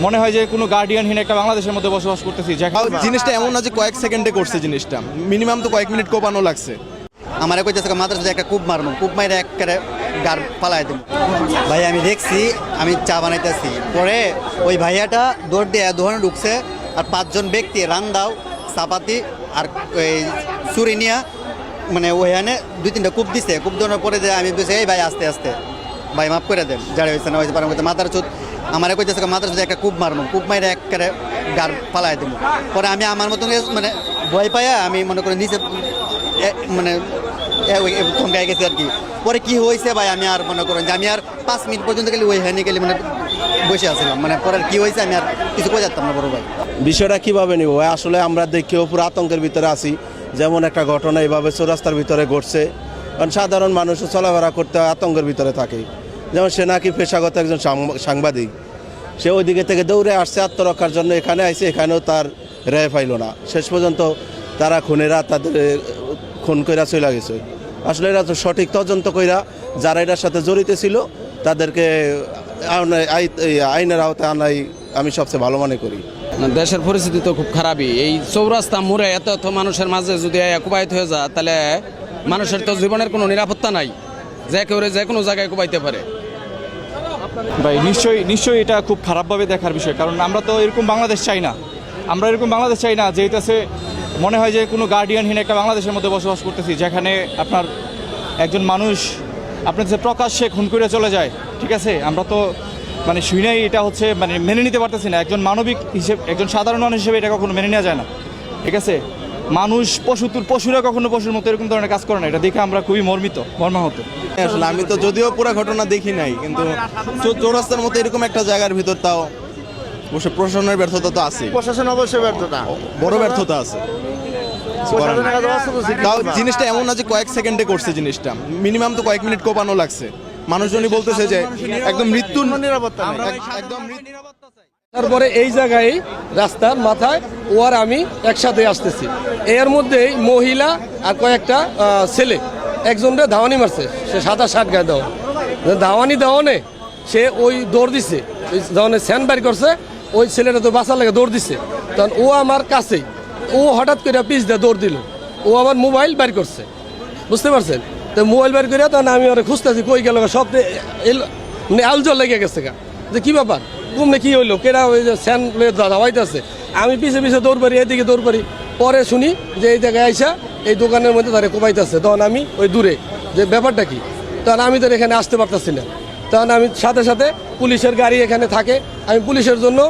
মনে হয় যে কোনো গার্ডিয়ানহীন একটা বাংলাদেশের মধ্যে বসবাস করতেছি। জিনিসটা এমন না যে কয়েক সেকেন্ডে করছে, জিনিসটা মিনিমাম তো কয়েক মিনিট কোপানো লাগছে। আমার কইতেছে মাদ্রাসাতে একটা কূপ মারবো, কূপ মাইরে একেবারে গার পালায় দেবো। ভাই আমি দেখছি, আমি চা বানাইতেছি, পরে ওই ভাইয়াটা দৌড় দিয়ে দোকানে ঢুকছে, আর 5 জন ব্যক্তি রান্দাও চাপাতি আর ওই চুরি নিয়ে মানে ওইখানে 2-3টা কূপ দিছে। কূপ দেওয়ার পরে যে আমি বলছি এই ভাই আস্তে আস্তে ভাই মাফ করে দেন, যারা হয়েছে না হয়েছে পারেন মাথার চোদ। আমার কইতেছে মাদ্রাসাতে একটা কূপ মারবো, কূপ মাইরে একেবারে গার পালায় দেবো। পরে আমি আমার মতন মানে ভয় পাইয়া আমি মনে করি নিচে মানে থমকাই গেছে আর কি। পরে কি হয়েছে ভাই আমি আর মনে করেন যে আমি আর 5 মিনিট পর্যন্ত গেলে ওই হ্যানি গেলে মানে বসে আসলাম, মানে পরে কি হয়েছে আমি আর কিছু কই যাতাম না বড় ভাই। বিষয়টা কিভাবে নিব ভাই, আসলে আমরা দেখেও পুরো আতঙ্কের ভিতরে আছি। যেমন একটা ঘটনা এইভাবে চৌরাস্তার ভিতরে ঘটছে, কারণ সাধারণ মানুষও চলাফেরা করতে আতঙ্কের ভিতরে থাকে। যেমন সে নাকি পেশাগত একজন সাংবাদিক, সে ওই দিকে থেকে দৌড়ে আসছে আত্মরক্ষার জন্য, এখানে আইসে, এখানেও তার রেহাই পাইল না। শেষ পর্যন্ত তারা খুনেরা তাদের খুন কইরা চলে গেছে। আসলে এরা তো সঠিক তদন্ত কইরা যারা এটার সাথে জড়িত ছিল তাদেরকে আইনের আওতায় আনাই আমি সবচেয়ে ভালো মনে করি। দেশের পরিস্থিতি তো খুব খারাপই। এই চৌরাস্তা মোড়ে এত মানুষের মাঝে যদি কুবাইত হয়ে যায়, তাহলে মানুষের তো জীবনের কোনো নিরাপত্তা নাই, যে কেউ যে কোনো জায়গায় কুবাইতে পারে। ভাই নিশ্চয়ই এটা খুব খারাপভাবে দেখার বিষয়, কারণ আমরা তো এরকম বাংলাদেশ চাই না। আমরা এরকম বাংলাদেশ চাই না যেটাতে মনে হয় যে কোনো গার্ডিয়ানহীন একটা বাংলাদেশের মধ্যে বসবাস করতেছি, যেখানে আপনার একজন মানুষ আপনার যে প্রকাশ্যে খুন করে চলে যায়। ঠিক আছে, আমরা তো মানে শুনেই এটা হচ্ছে মানে মেনে নিতে পারতেছি না। একজন মানবিক হিসেবে, একজন সাধারণ মানুষ হিসেবে এটা কখনো মেনে নেওয়া যায় না। ঠিক আছে, মানুষ পশুরা কখনো পশুর মতো এরকম ধরনের কাজ করে না। এটা দেখে আমরা খুবই মর্মাহত। আসলে আমি তো যদিও পুরো ঘটনা দেখি নাই, কিন্তু চৌরাস্তার মতো এরকম একটা জায়গার ভিতর তাও অবশ্য প্রশাসনের ব্যর্থতা তো আছে, প্রশাসন অবশ্যই ব্যর্থতা, বড় ব্যর্থতা আছে। তাও জিনিসটা এমন না যে কয়েক সেকেন্ডে করছে, জিনিসটা মিনিমাম তো কয়েক মিনিট কোপানো লাগছে। মানুষজনই বলতেছে যে একদম মৃত্যুর নিরাপত্তা, একদম তারপরে এই জায়গায় রাস্তার মাথায় ও আর আমি একসাথে আসতেছি, এর মধ্যেই মহিলা আর কয়েকটা ছেলে একজনকে ধাওয়ানি মারছে। সে 27-60 গায়ে ধাওয়ানি দেওয়ানে সে ওই দৌড় দিছে, ওই ধরনের স্যান্ড বাড়ি করছে। ওই ছেলেটা তো বাঁচার লাগে দৌড় দিছে, তখন ও আমার কাছেই, ও হঠাৎ করে পিছ দিয়ে দৌড় দিল। ও আমার মোবাইল বের করছে, বুঝতে পারছেন? তো মোবাইল বের করে তখন আমি ওরা খুঁজতেছি কই গেল, সব মানে আলজল লেগে গেছে গা, যে কী ব্যাপার ঘুমনে কী হইলো, কেরা ওই যে স্যান্ড ধাওয়াইতেছে। আমি পিছে পিছে দৌড় পারি, এদিকে দৌড় পারি। পরে শুনি যে এই জায়গায় আইসা এই দোকানের মধ্যে তারা কোপাইতেছে। তখন আমি ওই দূরে যে ব্যাপারটা কি, তখন আমি তো এখানে আসতে পারতেছি না। তখন আমি সাথে সাথে পুলিশের গাড়ি এখানে থাকে, আমি পুলিশের জন্য